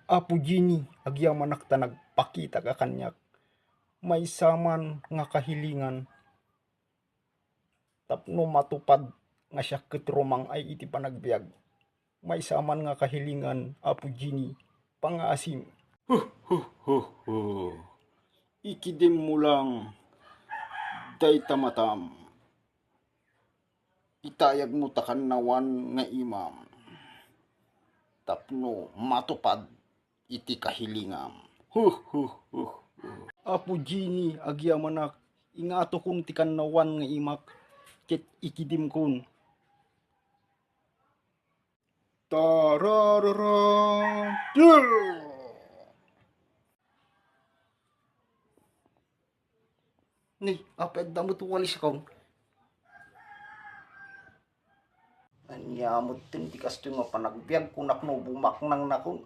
Apo Gini, agyaman nakta nagpakita ka kanyak. May saman nga kahilingan. Tapno matupad nga siya ketrumang ay iti panagbiag. May saman nga kahilingan, Apo Gini, pangasim. Ikidim mo lang, day tamatam. Itayag mo takan nawan nga imam. Tapno matupad iti kahilingam. Apo Gini, agyamanak, ingato kun ti kanawan nga imak, ket ikidim kun. Tararara! Ni, apet damot walis kong. Anyamot tin ti kasto nga panagbiag kunak no bumak nang nakon.